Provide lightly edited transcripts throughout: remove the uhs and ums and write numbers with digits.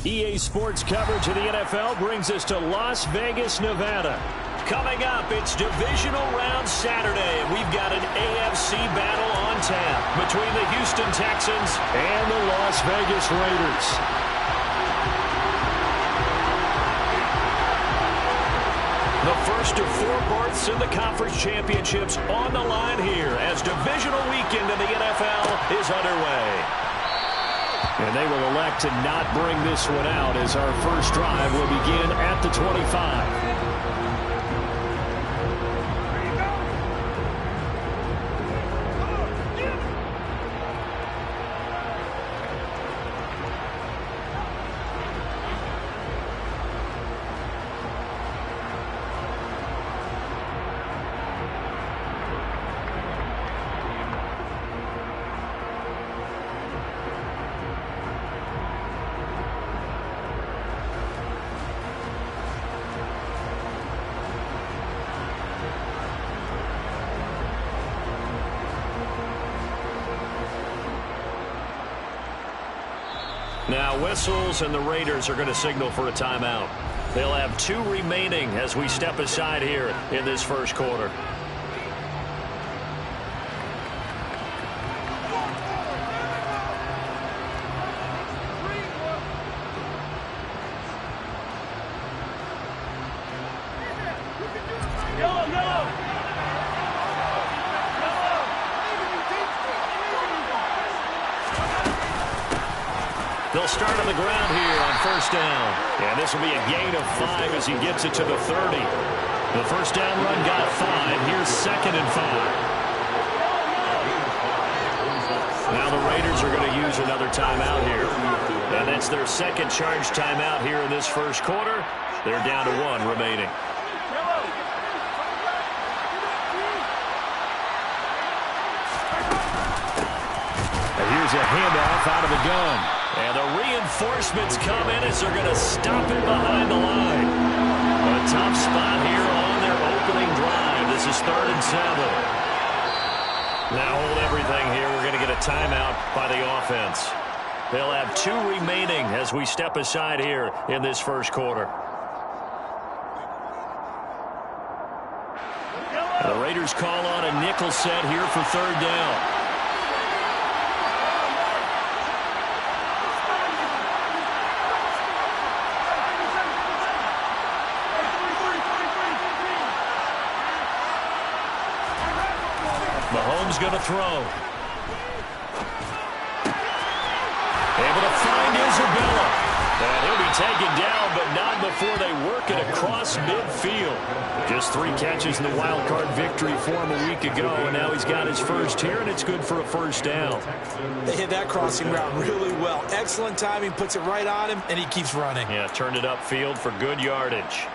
EA Sports coverage of the NFL brings us to Las Vegas, Nevada. Coming up, it's divisional round Saturday, and we've got an AFC battle on tap between the Houston Texans and the Las Vegas Raiders. The first of 4 berths in the conference championships on the line here as divisional weekend in the NFL is underway. And they will elect to not bring this one out as our first drive will begin at the 25. Now whistles and the Raiders are going to signal for a timeout. They'll have 2 remaining as we step aside here in this first quarter. They'll start on the ground here on first down. And this will be a gain of 5 as he gets it to the 30. The first down run got 5. Here's 2nd and 5. Now the Raiders are going to use another timeout here. And that's their second charge timeout here in this first quarter. They're down to 1 remaining. And here's a handoff out of the gun. And the reinforcements come in as they're going to stop it behind the line. A tough spot here on their opening drive. This is 3rd and 7. Now hold everything here. We're going to get a timeout by the offense. They'll have 2 remaining as we step aside here in this first quarter. The Raiders call on a nickel set here for 3rd down. Mahomes going to throw. Able to find Isabella. And he'll be taken down, but not before they work it across midfield. Just 3 catches in the wild card victory for him a week ago, and now he's got his first here, and it's good for a first down. They hit that crossing route really well. Excellent timing, puts it right on him, and he keeps running. Yeah, turned it upfield for good yardage.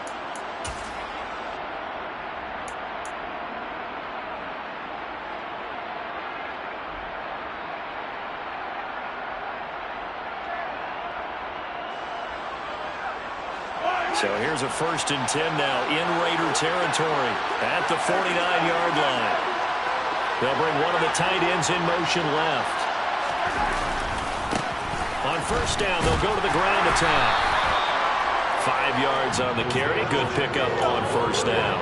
So here's a 1st and 10 now in Raider territory at the 49-yard line. They'll bring one of the tight ends in motion left. On first down, they'll go to the ground attack. 5 yards on the carry. Good pickup on first down.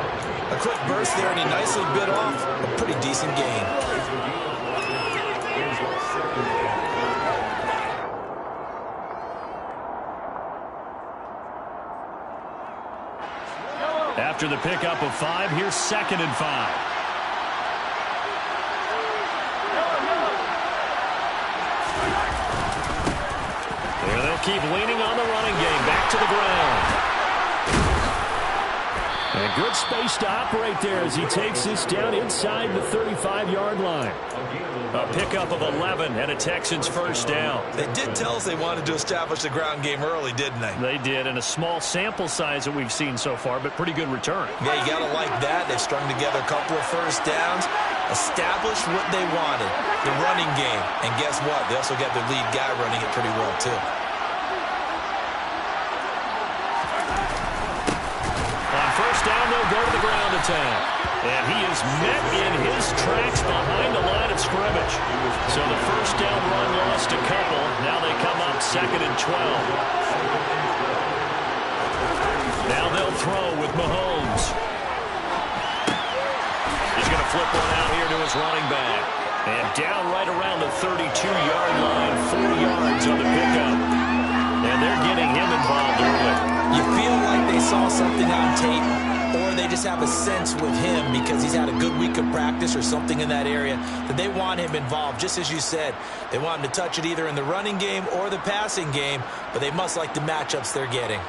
A quick burst there, and he nicely bit off a pretty decent gain. After the pickup of 5, here's 2nd and 5. There they'll keep leaning on the running game. Back to the ground. And good space to operate there as he takes this down inside the 35-yard line. A pickup of 11 and a Texans first down. They did tell us they wanted to establish the ground game early, didn't they? They did, and a small sample size that we've seen so far, but pretty good return. Yeah, you got to like that. They've strung together a couple of first downs, established what they wanted, the running game. And guess what? They also got their lead guy running it pretty well, too. On first down, they'll go to the ground attack. And he is met in his tracks behind the line of scrimmage. So the first down run lost a couple. Now they come up 2nd and 12. Mahomes. He's going to flip one out here to his running back. And down right around the 32-yard line, 4 yards on the pickup. And they're getting him involved early. You feel like they saw something on tape, or they just have a sense with him because he's had a good week of practice or something in that area that they want him involved. Just as you said, they want him to touch it either in the running game or the passing game, but they must like the matchups they're getting.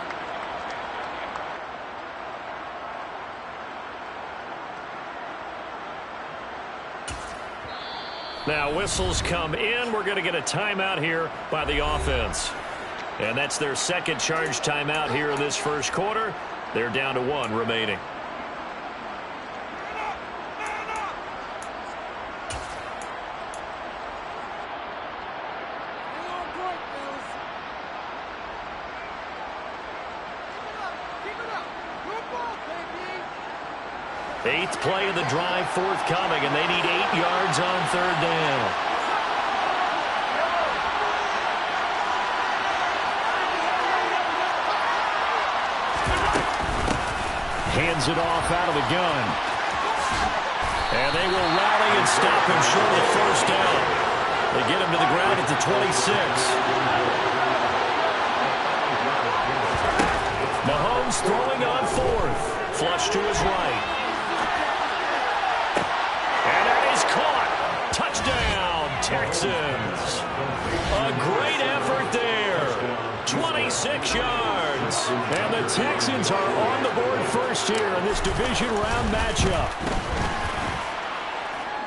Now whistles come in. We're going to get a timeout here by the offense. And that's their second charge timeout here in this first quarter. They're down to 1 remaining. Eighth play of the drive forthcoming, and they need 8 yards on 3rd down. Hands it off out of the gun. And they will rally and stop him short of 1st down. They get him to the ground at the 26. Mahomes throwing on 4th. Flush to his right. And that is caught. Touchdown, Texans. A great effort there. 26 yards. And the Texans are on the board first here in this division round matchup.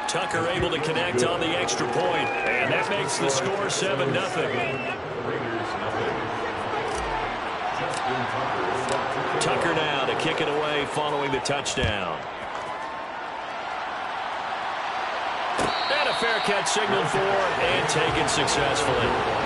Tucker able to connect on the extra point, and that makes the score 7-0. Tucker now to kick it away following the touchdown. And a fair catch signaled for and taken successfully.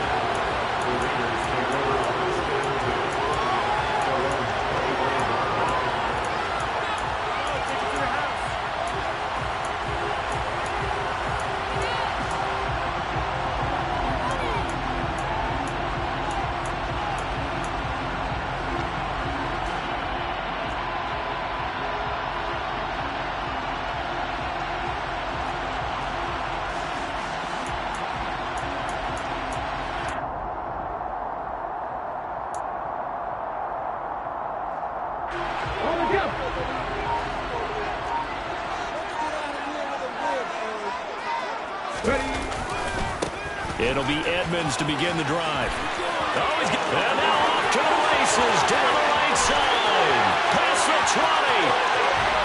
It'll be Edmonds to begin the drive. Oh, he's got, and now off to the races down the right side. Past the 20.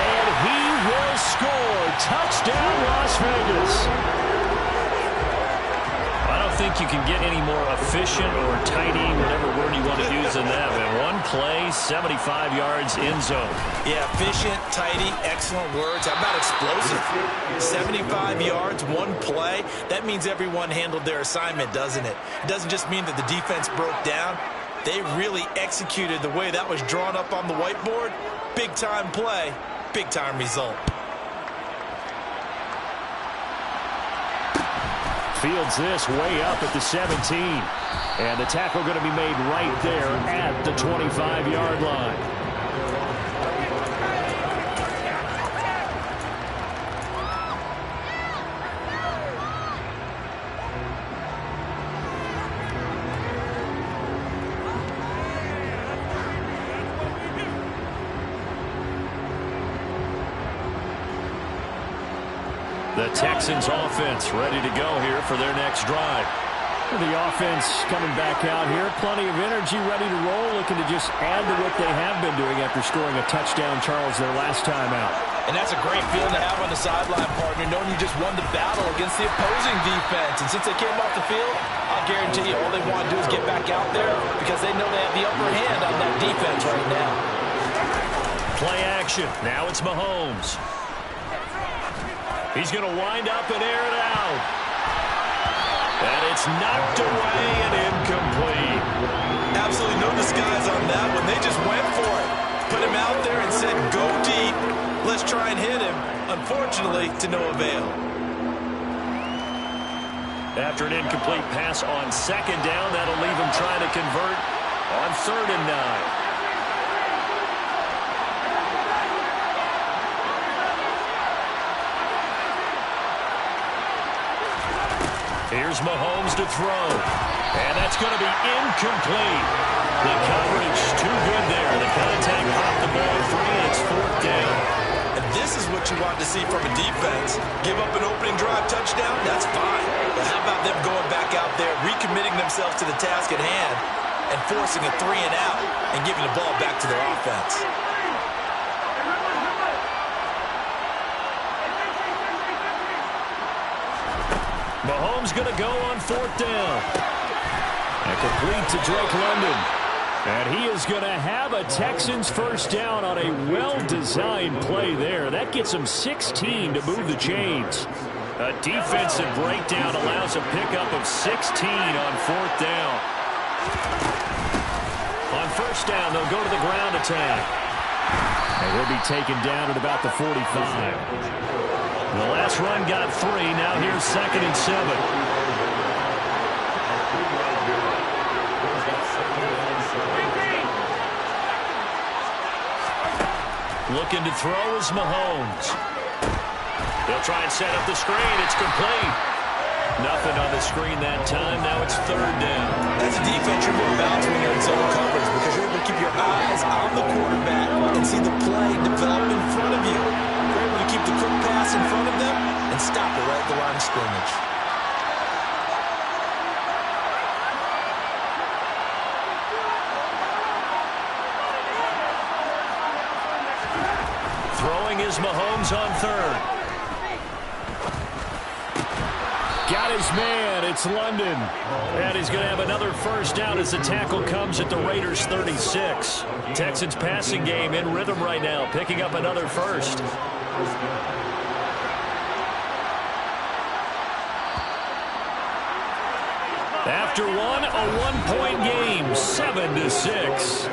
And he will score. Touchdown, Las Vegas. I don't think you can get any more efficient or tidy, whatever word you want to use in that. In one play, 75 yards in zone. Yeah, efficient, tidy, excellent words. How about explosive? 75 yards, one play. That means everyone handled their assignment, doesn't it? It doesn't just mean that the defense broke down. They really executed the way that was drawn up on the whiteboard. Big-time play, big-time result. Fields this way up at the 17. And the tackle going to be made right there at the 25-yard line. The Texans offense ready to go here for their next drive. The offense coming back out here. Plenty of energy, ready to roll, looking to just add to what they have been doing after scoring a touchdown, Charles, their last time out. And that's a great feeling to have on the sideline, partner, knowing you just won the battle against the opposing defense. And since they came off the field, I'll guarantee you all they want to do is get back out there because they know they have the upper hand on that defense right now. Play action. Now it's Mahomes. He's going to wind up and air it out. And it's knocked away and incomplete. Absolutely no disguise on that one. They just went for it. Put him out there and said, go deep. Let's try and hit him. Unfortunately, to no avail. After an incomplete pass on 2nd down, that'll leave him trying to convert on 3rd and 9. Here's Mahomes to throw. And that's going to be incomplete. The coverage too good there. The contact popped the ball free, and it's 4th down. And this is what you want to see from a defense. Give up an opening drive touchdown, that's fine. But how about them going back out there, recommitting themselves to the task at hand, and forcing a 3-and-out and giving the ball back to their offense? Mahomes going to go on 4th down. And complete to Drake London. And he is going to have a Texans first down on a well-designed play there. That gets him 16 to move the chains. A defensive breakdown allows a pickup of 16 on 4th down. On 1st down, they'll go to the ground attack. And he'll be taken down at about the 45. The last run got 3. Now here's 2nd and 7. Looking to throw is Mahomes. They'll try and set up the screen. It's complete. Nothing on the screen that time. Now it's 3rd down. As a defense, you're more balanced when you're in zone coverage because you're able to keep your eyes on the quarterback and see the play develop in front of you. You're able to keep the quick pass in front of them and stop it right at the line of scrimmage. Throwing is Mahomes on 3rd. Got his man. It's London. And he's going to have another first down as the tackle comes at the Raiders' 36. Texans passing game in rhythm right now, picking up another first. After one, a one-point game, 7-6.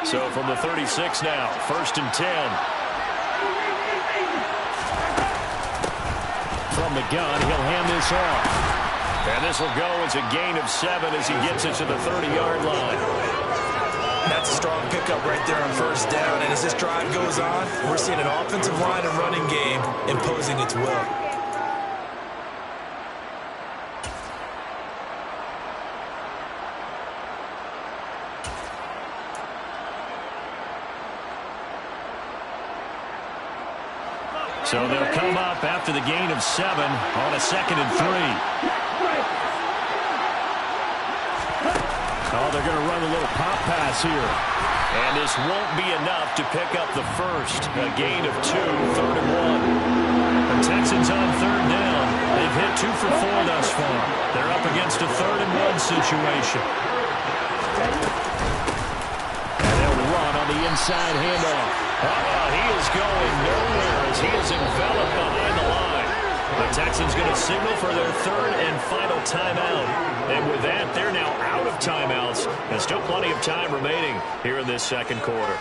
So from the 36 now, 1st and 10. From the gun, he'll hand this off. And this will go as a gain of 7 as he gets it to the 30-yard line. That's a strong pickup right there on 1st down. And as this drive goes on, we're seeing an offensive line and running game imposing its will. So they'll come up after the gain of 7 on a 2nd and 3. Oh, they're going to run a little pop pass here. And this won't be enough to pick up the first. A gain of 2, 3rd and 1. The Texans on 3rd down. They've hit 2 for 4 thus far. They're up against a 3rd and 1 situation. And they'll run on the inside handoff. He is going nowhere as he is enveloped behind the line. The Texans going to signal for their 3rd and final timeout. And with that, they're now out of timeouts. And still plenty of time remaining here in this 2nd quarter.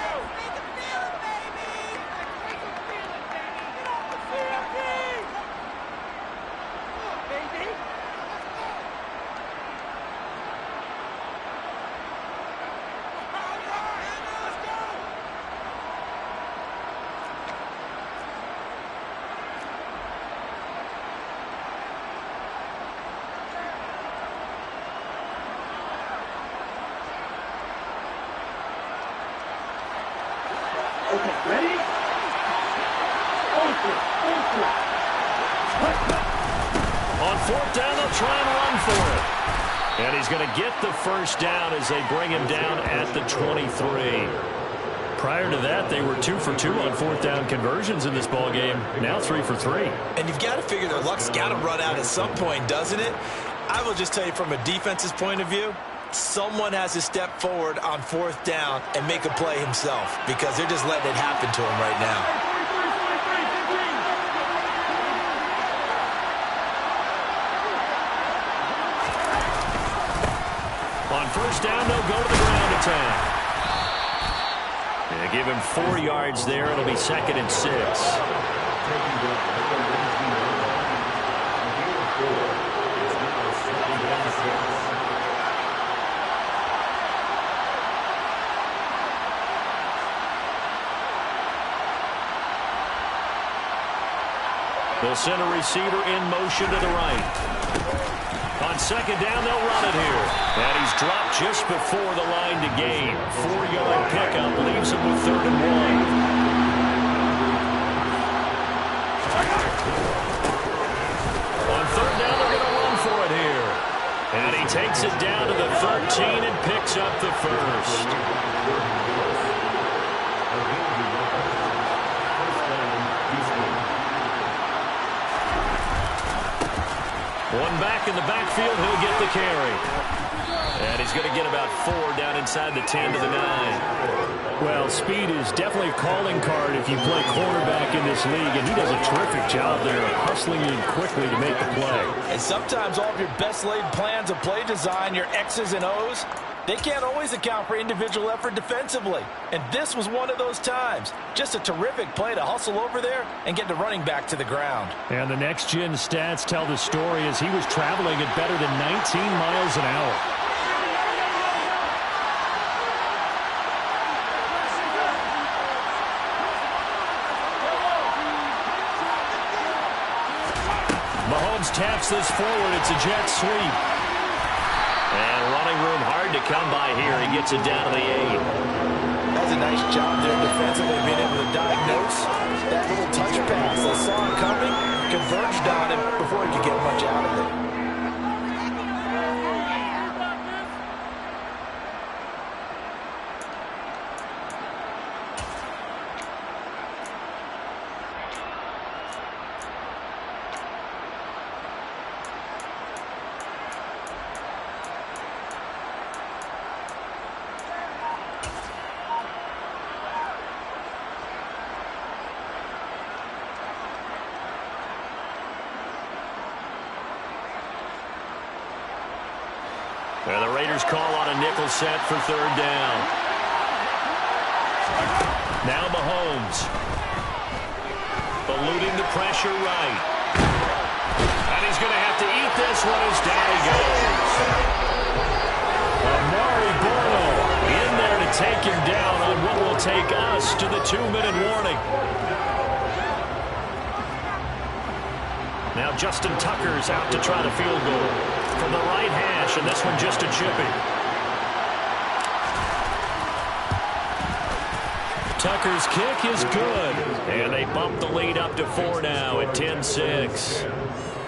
On 4th down, they'll try and run for it. And he's going to get the first down as they bring him down at the 23. Prior to that, they were 2 for 2 on 4th down conversions in this ballgame. Now 3 for 3. And you've got to figure their luck's got to run out at some point, doesn't it? I will just tell you from a defense's point of view, someone has to step forward on 4th down and make a play himself because they're just letting it happen to him right now. On 1st down, they'll go to the ground attack. give him 4 yards there. It'll be 2nd and 6. They'll send a receiver in motion to the right. On 2nd down, they'll run it here. And he's dropped just before the line to gain. 4-yard pickup leaves him with 3rd and 1. On 3rd down, they're going to run for it here. And he takes it down to the 13 and picks up the 1st. One back in the backfield, he'll get the carry. And he's going to get about 4 down inside the 10 to the 9. Well, speed is definitely a calling card if you play quarterback in this league, and he does a terrific job there of hustling in quickly to make the play. And sometimes all of your best laid plans of play design, your X's and O's, they can't always account for individual effort defensively. And this was one of those times. Just a terrific play to hustle over there and get the running back to the ground. And the next-gen stats tell the story as he was traveling at better than 19 miles an hour. Mahomes taps this forward. It's a jet sweep. And running room hard to come by here. He gets it down to the 8. That's a nice job there defensively, being able to diagnose that little touch pass. They saw it coming, converged on him before he could get much out of it. And the Raiders call on a nickel set for 3rd down. Now Mahomes. Eluding the pressure right. And he's going to have to eat this one as down he goes. Amari Bono in there to take him down on what will take us to the 2-minute warning. Now Justin Tucker's out to try the field goal from the right hash, and this one just a chippy. Tucker's kick is good, and they bump the lead up to 4 now at 10-6.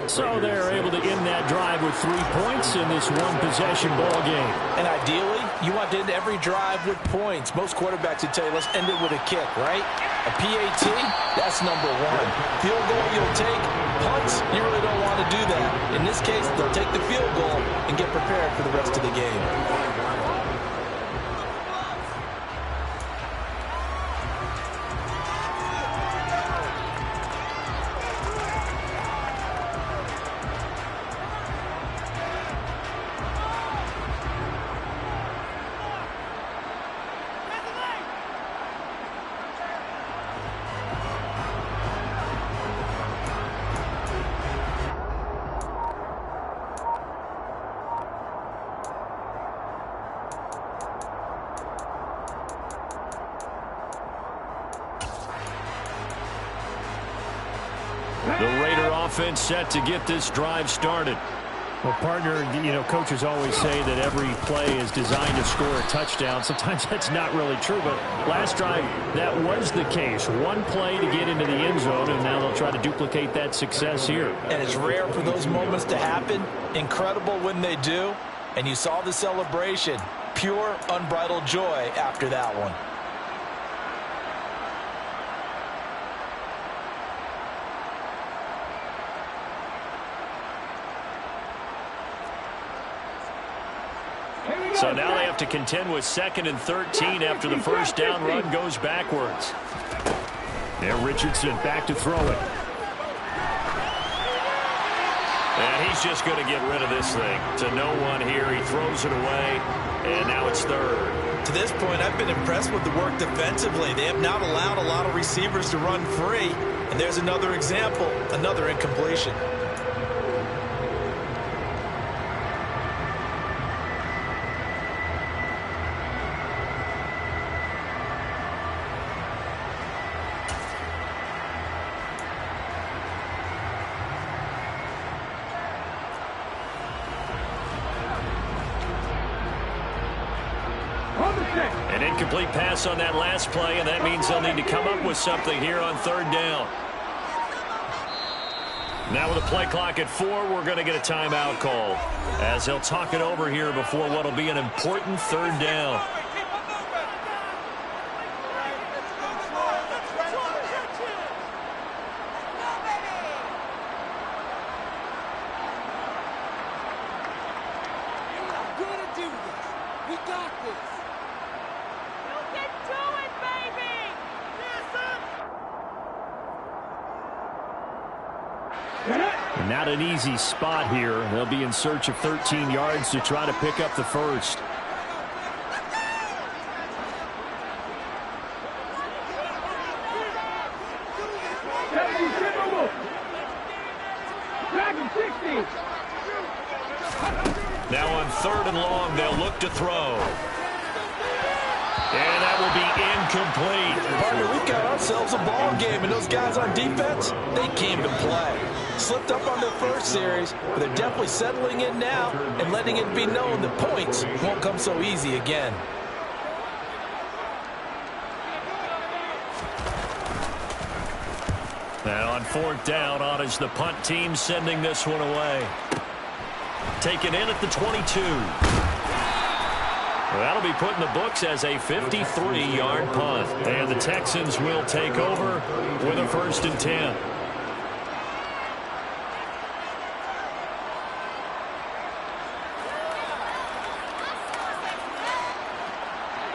So they're able to end that drive with 3 points in this one-possession ball game. And ideally, you want to end every drive with points. Most quarterbacks would tell you, let's end it with a kick, right? A PAT, that's number 1. Field goal you'll take. Punts, you really don't want to do that. In this case, they'll take the field goal and get prepared for the rest of the game. The Raider offense set to get this drive started. Well, partner, coaches always say that every play is designed to score a touchdown. Sometimes that's not really true, but last drive, that was the case. One play to get into the end zone, and now they'll try to duplicate that success here. And it's rare for those moments to happen. Incredible when they do. And you saw the celebration. Pure, unbridled joy after that one. So now they have to contend with 2nd and 13 after the first down run goes backwards. And Richardson back to throw it. And he's just going to get rid of this thing. To no one here. He throws it away, and now it's third. To this point, I've been impressed with the work defensively. They have not allowed a lot of receivers to run free. And there's another example, another incompletion. An incomplete pass on that last play, and that means they'll need to come up with something here on third down. Now with a play clock at 4, we're going to get a timeout call as they'll talk it over here before what will be an important third down. Not an easy spot here. They'll be in search of 13 yards to try to pick up the first. Now on third and long, they'll look to throw. And that will be incomplete. Partner, we've got ourselves a ball game, and those guys on defense, they came to play. Slipped up on their first series, but they're definitely settling in now and letting it be known that points won't come so easy again. Now on fourth down, on is the punt team sending this one away. Taken in at the 22. That'll be put in the books as a 53-yard punt. And the Texans will take over with a 1st and 10.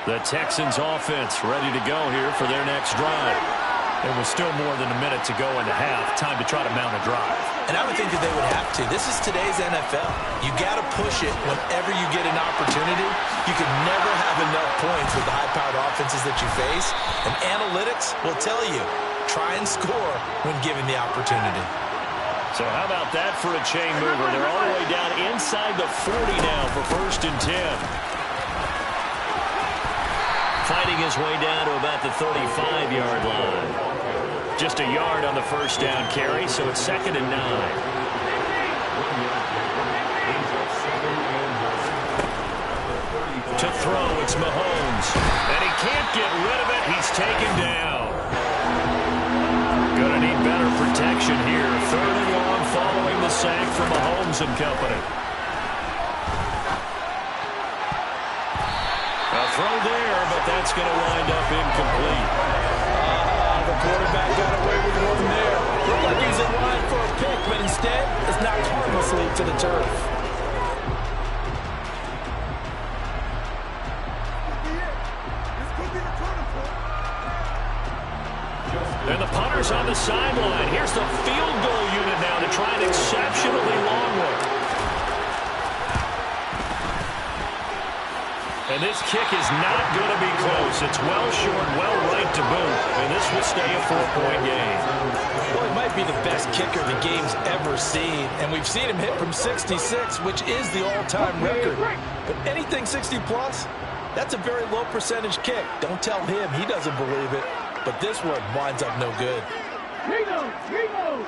The Texans offense ready to go here for their next drive. And with still more than a minute to go in the half, time to try to mount a drive. And I would think that they would have to. This is today's NFL. You got to push it whenever you get an opportunity. You can never have enough points with the high-powered offenses that you face. And analytics will tell you, try and score when given the opportunity. So how about that for a chain mover? They're all the way down inside the 40 now for 1st and 10. Fighting his way down to about the 35-yard line. Just a yard on the first down carry, so it's 2nd and 9. To throw, it's Mahomes. And he can't get rid of it. He's taken down. Gonna need better protection here. 3rd and long following the sack from Mahomes and company. A throw there, but that's going to wind up incomplete. The quarterback got away with one there. Looked like he was in line for a pick, but instead it's knocked harmlessly to the turf. And the punter's on the sideline. Here's the field goal unit now to try an exceptionally long one. And this kick is not going to be close. It's well short, well right to boot. And this will stay a 4-point game. Well, he might be the best kicker the game's ever seen. And we've seen him hit from 66, which is the all-time record. But anything 60-plus, that's a very low percentage kick. Don't tell him he doesn't believe it. But this one winds up no good. Reload!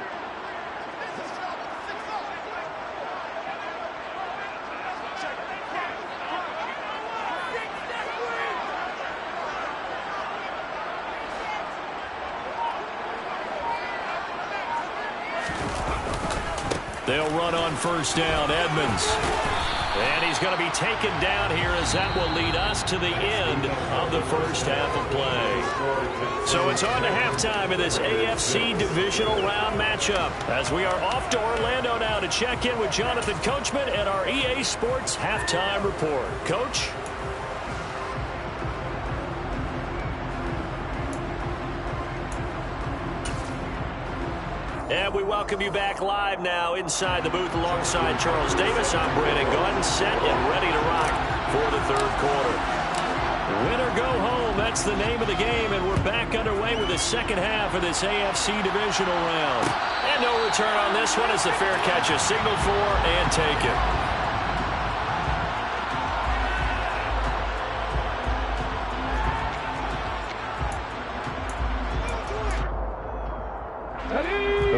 They'll run on first down, Edmonds. And he's going to be taken down here as that will lead us to the end of the first half of play. So it's on to halftime in this AFC divisional round matchup as we are off to Orlando now to check in with Jonathan Coachman and our EA Sports halftime report. Coach? And we welcome you back live now inside the booth alongside Charles Davis. I'm Brandon Gaudin, set and ready to rock for the third quarter. Win or go home, that's the name of the game, and we're back underway with the second half of this AFC divisional round. And no return on this one as the fair catch is signaled for and taken.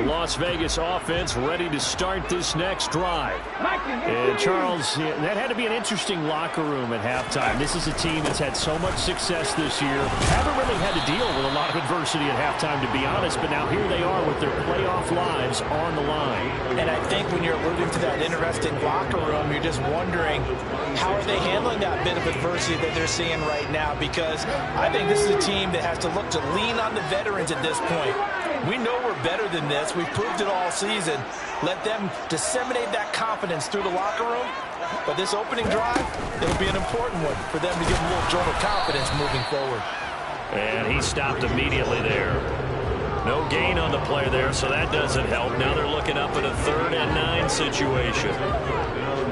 Las Vegas offense ready to start this next drive. And Charles, that had to be an interesting locker room at halftime. This is a team that's had so much success this year. Haven't really had to deal with a lot of adversity at halftime, to be honest, but now here they are with their playoff lives on the line. And I think when you're alluding to that interesting locker room, you're just wondering how are they handling that bit of adversity that they're seeing right now, because I think this is a team that has to look to lean on the veterans at this point. We know we're better than this. We've proved it all season. Let them disseminate that confidence through the locker room. But this opening drive, it'll be an important one for them to give a little jolt of confidence moving forward. And he stopped immediately there. No gain on the play there, so that doesn't help. Now they're looking up at a 3rd and 9 situation.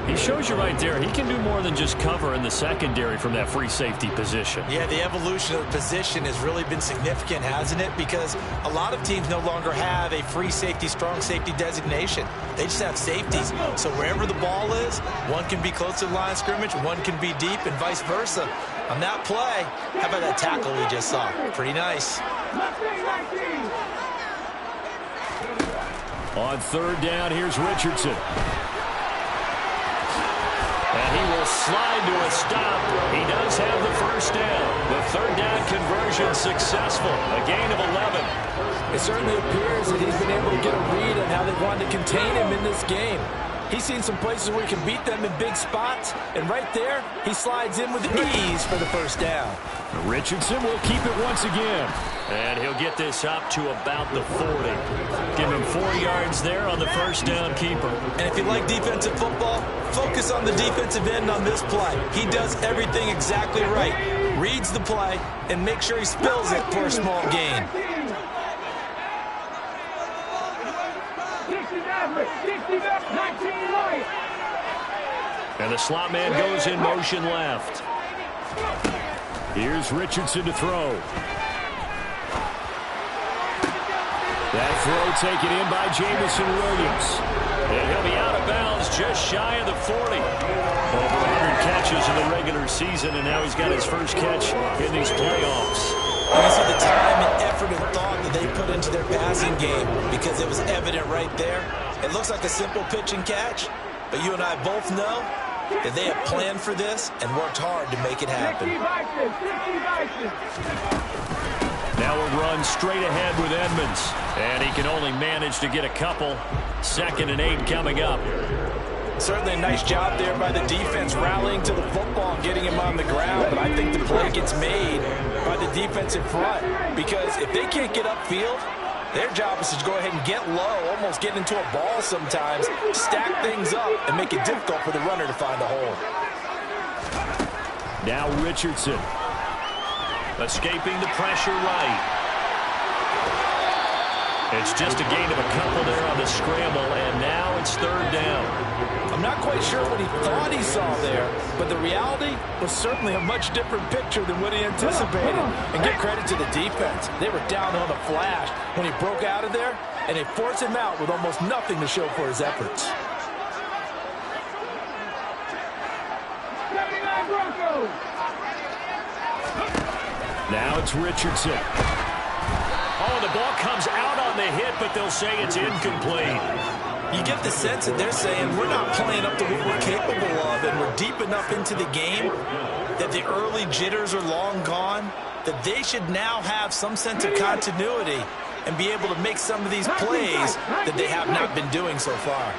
He shows you right there, he can do more than just cover in the secondary from that free safety position. Yeah, the evolution of the position has really been significant, hasn't it? Because a lot of teams no longer have a free safety, strong safety designation. They just have safeties. So wherever the ball is, one can be close to the line of scrimmage, one can be deep, and vice versa. On that play, how about that tackle we just saw? Pretty nice. On 3rd down, here's Richardson. And he will slide to a stop. He does have the first down. The 3rd down conversion successful. A gain of 11. It certainly appears that he's been able to get a read on how they wanted to contain him in this game. He's seen some places where he can beat them in big spots, and right there, he slides in with ease for the first down. Richardson will keep it once again. And he'll get this up to about the 40. Give him 4 yards there on the first down keeper. And if you like defensive football, focus on the defensive end on this play. He does everything exactly right. Reads the play and makes sure he spills it for a small gain. And the slot man goes in motion left. Here's Richardson to throw. That throw taken in by Jamison Williams. And he'll be out of bounds just shy of the 40. Over 100 catches in the regular season, and now he's got his first catch in these playoffs. You see the time and effort and thought that they put into their passing game, because it was evident right there. It looks like a simple pitch and catch, but you and I both know that they have planned for this and worked hard to make it happen. Now a run straight ahead with Edmonds. And he can only manage to get a couple. 2nd and 8 coming up. Certainly a nice job there by the defense rallying to the football and getting him on the ground. But I think the play gets made by the defense in front. Because if they can't get upfield, their job is to go ahead and get low, almost get into a ball sometimes, stack things up, and make it difficult for the runner to find a hole. Now Richardson. Escaping the pressure right. It's just a gain of a couple there on the scramble, and now it's 3rd down. I'm not quite sure what he thought he saw there, but the reality was certainly a much different picture than what he anticipated. And give credit to the defense. They were down on the flash when he broke out of there, and they forced him out with almost nothing to show for his efforts. Now it's Richardson. Oh, the ball comes out on the hit, but they'll say it's incomplete. You get the sense that they're saying we're not playing up to what we're capable of, and we're deep enough into the game that the early jitters are long gone, that they should now have some sense of continuity and be able to make some of these plays that they have not been doing so far.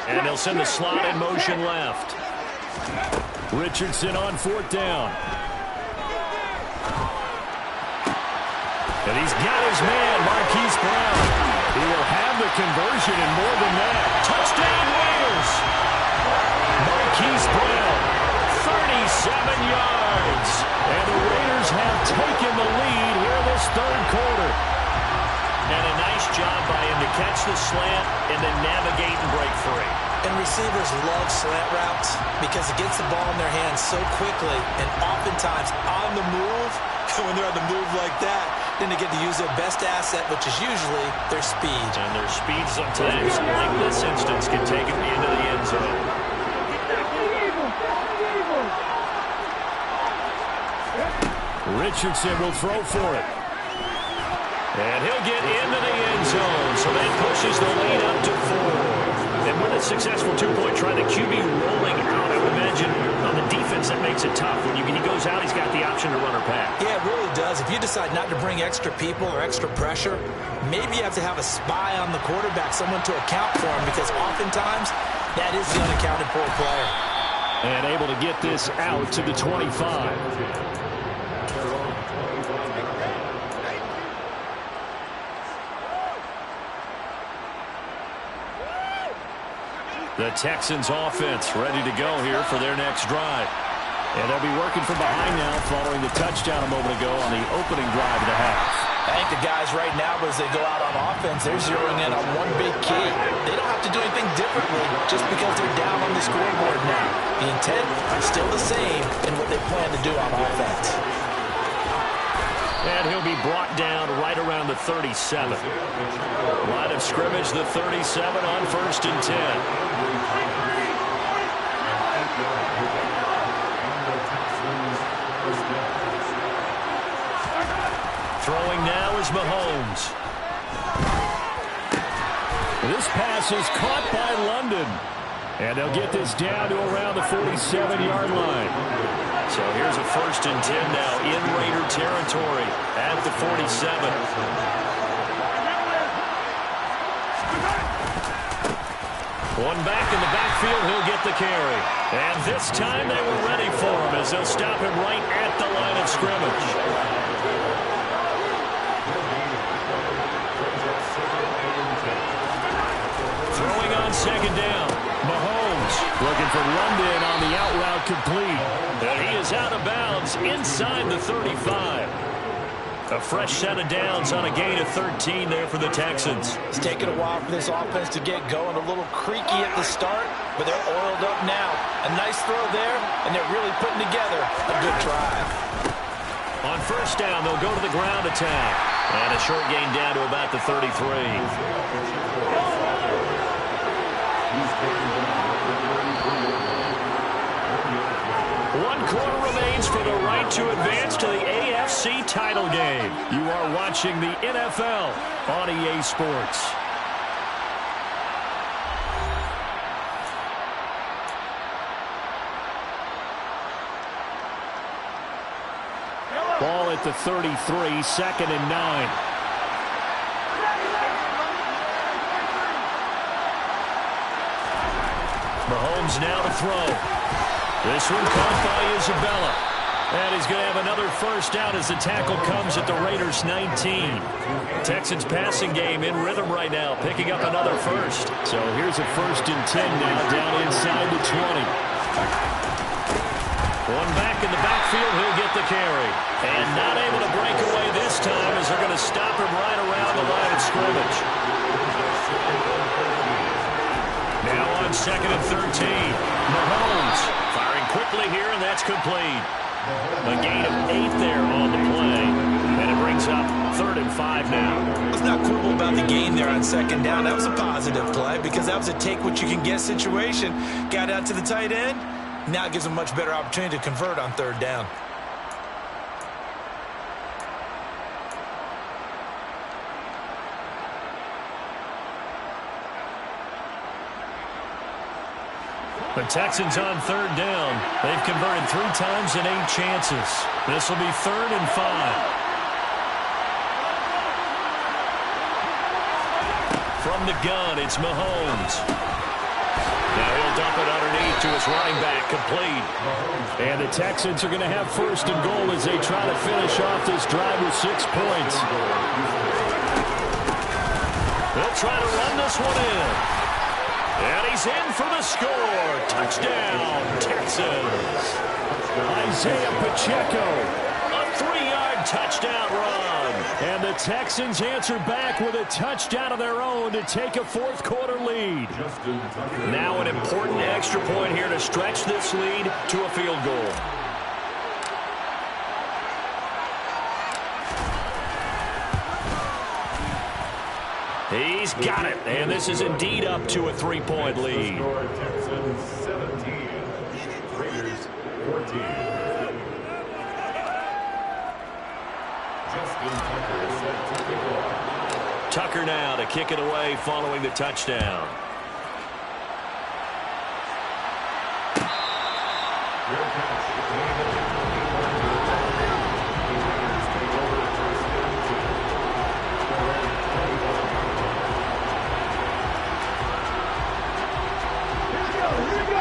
And they'll send the slot in motion left. Richardson on 4th down. And he's got his man, Marquise Brown. He will have the conversion and more than that. Touchdown Raiders! Marquise Brown, third quarter. And a nice job by him to catch the slant and then navigate and break free. And receivers love slant routes because it gets the ball in their hands so quickly and oftentimes on the move. When they're on the move like that, then they get to use their best asset, which is usually their speed. And their speed sometimes, like this instance, can take them into the end zone. Richardson will throw for it. And he'll get into the end zone, so that pushes the lead up to 4. And with a successful two-point try, the QB rolling out, I would imagine, on the defense, that makes it tough. When he goes out, he's got the option to run or pass. Yeah, it really does. If you decide not to bring extra people or extra pressure, maybe you have to have a spy on the quarterback, someone to account for him, because oftentimes that is the unaccounted for player. And able to get this out to the 25. The Texans offense ready to go here for their next drive. And they'll be working from behind now following the touchdown a moment ago on the opening drive of the half. I think the guys right now, as they go out on offense, they're zeroing in on one big key. They don't have to do anything differently just because they're down on the scoreboard now. The intent is still the same in what they plan to do on offense. And he'll be brought down right around the 37. Line of scrimmage, the 37 on 1st and 10. Throwing now is Mahomes. This pass is caught by London. And they'll get this down to around the 47-yard line. So here's a 1st and 10 now in Raider territory at the 47. One back in the backfield, he'll get the carry. And this time they were ready for him as they'll stop him right at the line of scrimmage. Throwing on 2nd down. Mahomes looking for London on the out route complete. And he is out of bounds inside the 35. A fresh set of downs on a gain of 13 there for the Texans. It's taken a while for this offense to get going. A little creaky at the start, but they're oiled up now. A nice throw there, and they're really putting together a good drive. On 1st down, they'll go to the ground attack. And a short gain down to about the 33. One quarter remains for the right to advance to the AFC title game. You are watching the NFL on EA Sports. Ball at the 33, 2nd and 9. Mahomes now to throw. This one caught by Isabella. And he's going to have another 1st down as the tackle comes at the Raiders' 19. Texans passing game in rhythm right now, picking up another 1st. So here's a 1st and 10 now down inside the 20. One back in the backfield, he'll get the carry. And not able to break away this time as they're going to stop him right around the line of scrimmage. Now on 2nd and 13. Mahomes firing quickly here, and that's complete. A gain of 8 there on the play. And it brings up 3rd and 5 now. Let's not quibble about the gain there on 2nd down. That was a positive play because that was a take-what-you-can-get situation. Got out to the tight end. Now it gives them a much better opportunity to convert on 3rd down. The Texans on 3rd down. They've converted 3 times in 8 chances. This will be 3rd and 5. From the gun, it's Mahomes. Now he'll dump it underneath to his running back, complete. And the Texans are going to have 1st and goal as they try to finish off this drive with 6 points. They'll try to run this one in. And he's in for the score. Touchdown, Texans. Isaiah Pacheco. A 3-yard touchdown run. And the Texans answer back with a touchdown of their own to take a fourth-quarter lead. Now an important extra point here to stretch this lead to a field goal. He's got it, and this is indeed up to a 3-point lead. Texans 17, Raiders 14. Tucker now to kick it away following the touchdown.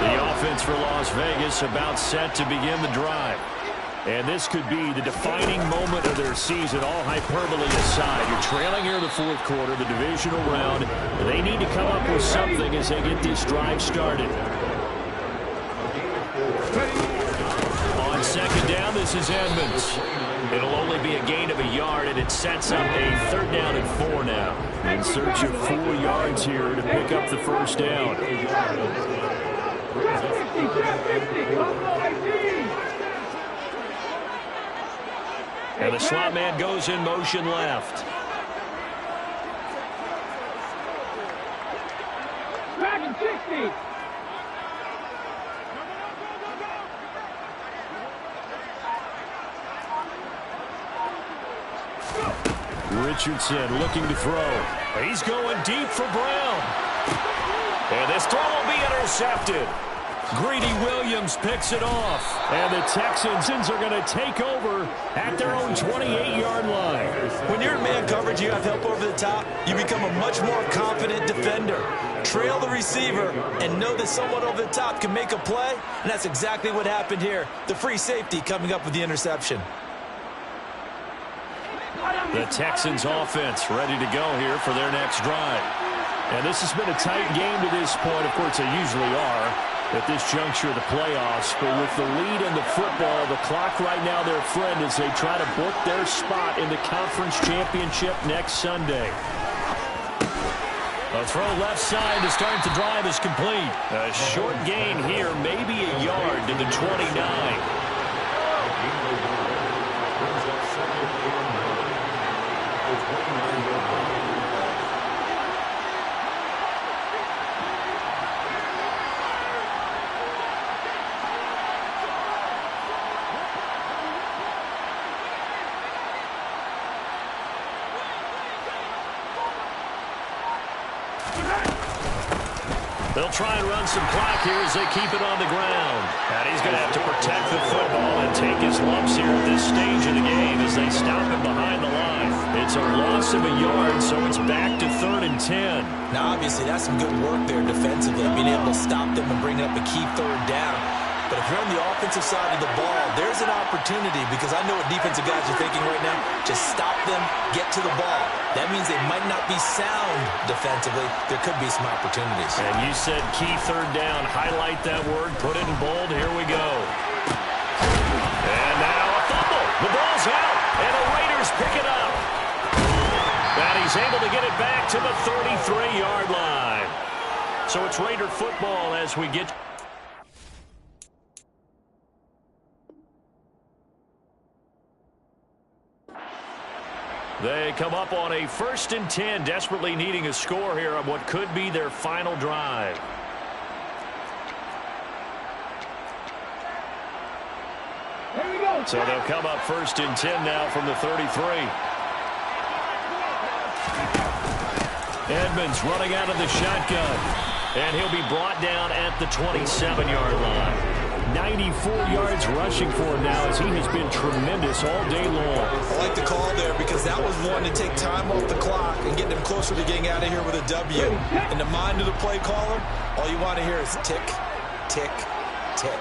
The offense for Las Vegas about set to begin the drive. And this could be the defining moment of their season, all hyperbole aside. You're trailing here in the fourth quarter, the divisional round. They need to come up with something as they get this drive started. On second down, this is Edmonds. It'll only be a gain of a yard, and it sets up a 3rd down and 4 now. In search of 4 yards here to pick up the first down. And the slot man goes in motion left. Richardson looking to throw. He's going deep for Brown. And this throw will be intercepted. Greedy Williams picks it off. And the Texans are going to take over at their own 28-yard line. When you're in man coverage, you have help over the top, you become a much more confident defender. Trail the receiver and know that someone over the top can make a play, and that's exactly what happened here. The free safety coming up with the interception. The Texans offense ready to go here for their next drive. And this has been a tight game to this point. Of course, they usually are at this juncture of the playoffs. But with the lead in the football, the clock right now their friend as they try to book their spot in the conference championship next Sunday. A throw left side to start the drive is complete. A short gain here, maybe a yard to the 29. They'll try and run some clock here as they keep it on the ground. And he's going to have to protect the football and take his lumps here at this stage of the game as they stop him behind the line. It's a loss of a yard, so it's back to 3rd and 10. Now, obviously, that's some good work there defensively, being able to stop them and bring up a key 3rd down. But if you're on the offensive side of the ball, there's an opportunity because I know what defensive guys are thinking right now. Just stop them, get to the ball. That means they might not be sound defensively. There could be some opportunities. And you said key 3rd down. Highlight that word. Put it in bold. Here we go. And now a fumble. The ball's out. And the Raiders pick it up. And he's able to get it back to the 33-yard line. So it's Raider football as we get... They come up on a 1st and 10, desperately needing a score here on what could be their final drive. So they'll come up 1st and 10 now from the 33. Edmonds running out of the shotgun. And he'll be brought down at the 27-yard line. 94 yards rushing for him now as he has been tremendous all day long. I like the call there because that was one to take time off the clock and get them closer to getting out of here with a W. In the mind of the play caller, all you want to hear is tick, tick, tick.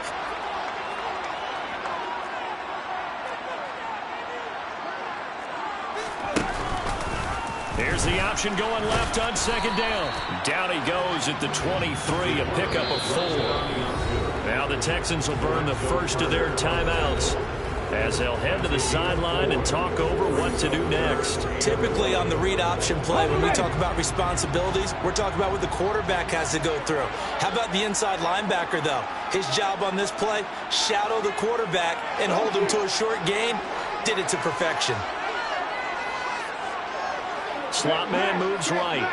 Here's the option going left on 2nd down. Down he goes at the 23, a pickup of 4. Now the Texans will burn the first of their timeouts as they'll head to the sideline and talk over what to do next. Typically on the read option play, when we talk about responsibilities, we're talking about what the quarterback has to go through. How about the inside linebacker, though? His job on this play, shadow the quarterback and hold him to a short gain. Did it to perfection. Slot man moves right.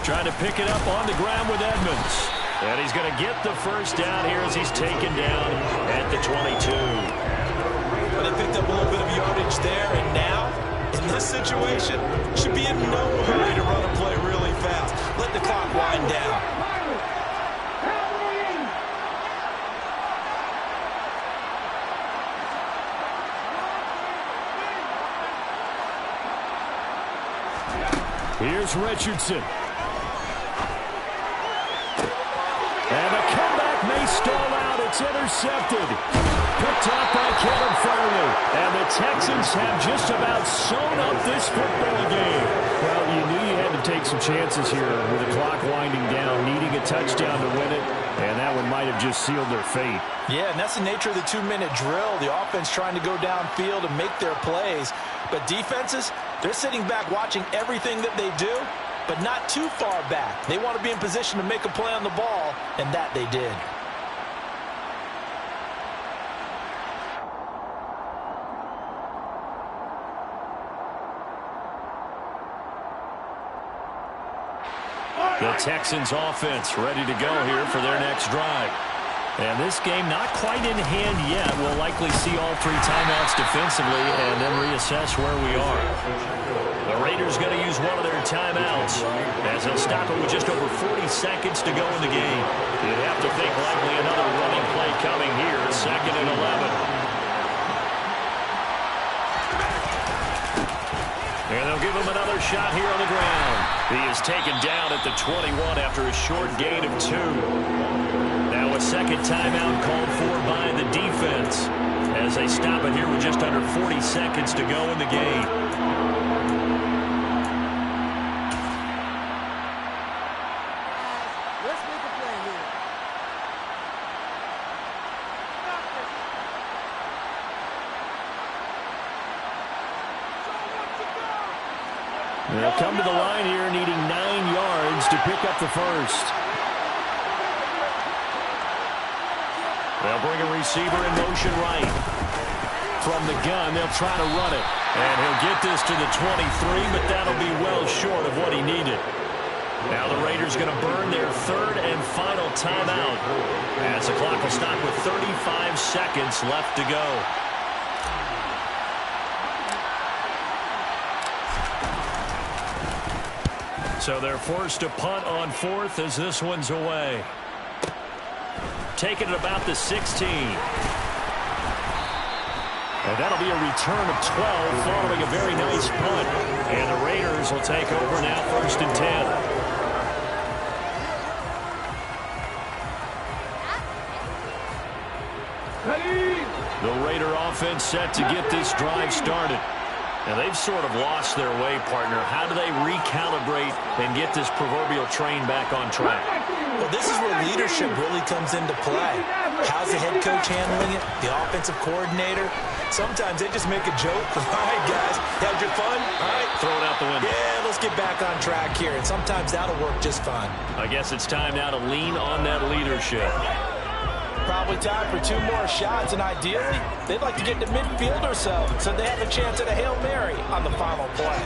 Trying to pick it up on the ground with Edmonds. And he's going to get the first down here as he's taken down at the 22. But they picked up a little bit of yardage there, and now, in this situation, should be in no hurry to run a play really fast. Let the clock wind down. Here's Richardson. And the comeback may stall out. It's intercepted. Picked up by Caleb Farley. And the Texans have just about sewn up this football game. Well, you knew you had to take some chances here with the clock winding down, needing a touchdown to win it. And that one might have just sealed their fate. Yeah, and that's the nature of the 2-minute drill. The offense trying to go downfield and make their plays. But defenses, they're sitting back watching everything that they do, but not too far back. They want to be in position to make a play on the ball, and that they did. The Texans offense ready to go here for their next drive. And this game not quite in hand yet. We'll likely see all 3 timeouts defensively and then reassess where we are. The Raiders going to use one of their timeouts as they'll stop it with just over 40 seconds to go in the game. You'd have to think likely another running play coming here. 2nd and 11. And they'll give him another shot here on the ground. He is taken down at the 21 after a short gain of 2. Now a second timeout called for by the defense as they stop it here with just under 40 seconds to go in the game. Let's make a play here. They'll come to the line here needing 9 yards to pick up the first. They'll bring a receiver in motion right. From the gun, they'll try to run it. And he'll get this to the 23, but that'll be well short of what he needed. Now the Raiders going to burn their 3rd and final timeout as the clock will stop with 35 seconds left to go. So they're forced to punt on 4th as this one's away. Taking it about the 16. And that'll be a return of 12 following a very nice punt. And the Raiders will take over now 1st and 10. The Raider offense set to get this drive started. And they've sort of lost their way, partner. How do they recalibrate and get this proverbial train back on track? Well, this is where leadership really comes into play. How's the head coach handling it? The offensive coordinator? Sometimes they just make a joke. All right, guys, had your fun? All right. Throw it out the window. Yeah, let's get back on track here. And sometimes that'll work just fine. I guess it's time now to lean on that leadership. Probably time for 2 more shots, and ideally, they'd like to get to midfield or so they have a chance at a Hail Mary on the final play.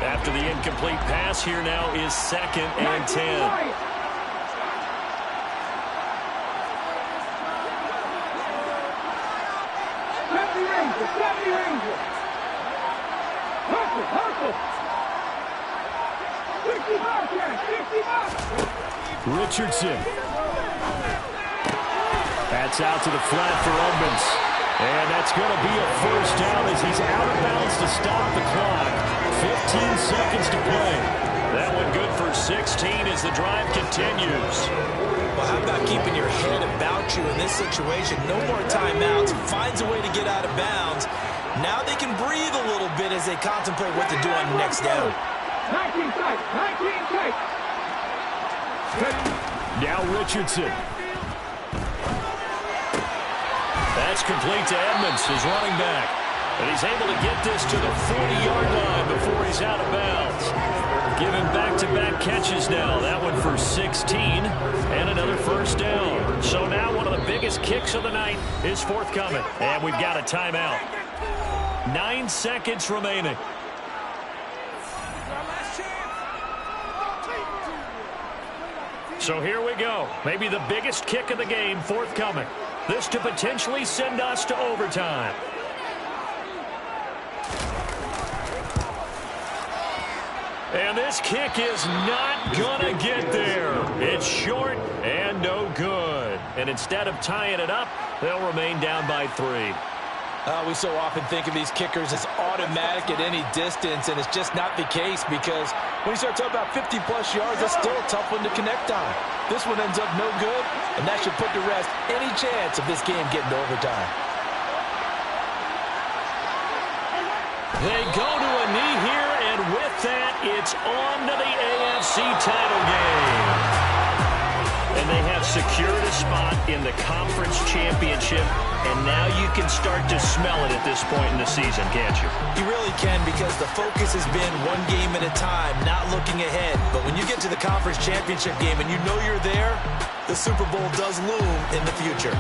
After the incomplete pass, here now is 2nd and 10. Richardson. That's out to the flat for Edmonds. And that's going to be a first down as he's out of bounds to stop the clock. 15 seconds to play. That one good for 16 as the drive continues. Well, how about keeping your head about you in this situation? No more timeouts. Finds a way to get out of bounds. Now they can breathe a little bit as they contemplate what to do on the next down. 19 tight, 19 tight. Now Richardson. That's complete to Edmonds, his running back. And he's able to get this to the 40-yard line before he's out of bounds. Giving back-to-back catches now. That one for 16 and another first down. So now one of the biggest kicks of the night is forthcoming. And we've got a timeout. 9 seconds remaining. So here we go. Maybe the biggest kick of the game forthcoming. This to potentially send us to overtime. And this kick is not going to get there. It's short and no good. And instead of tying it up, they'll remain down by 3. We so often think of these kickers as automatic at any distance, and it's just not the case because when you start talking about 50-plus yards, that's still a tough one to connect on. This one ends up no good, and that should put to rest any chance of this game getting to overtime. They go to a knee here, and with that, it's on to the AFC title game. And they have secured a spot in the conference championship, and now you can start to smell it at this point in the season, can't you? You really can, because the focus has been one game at a time, not looking ahead. But when you get to the conference championship game and you know you're there, the Super Bowl does loom in the future.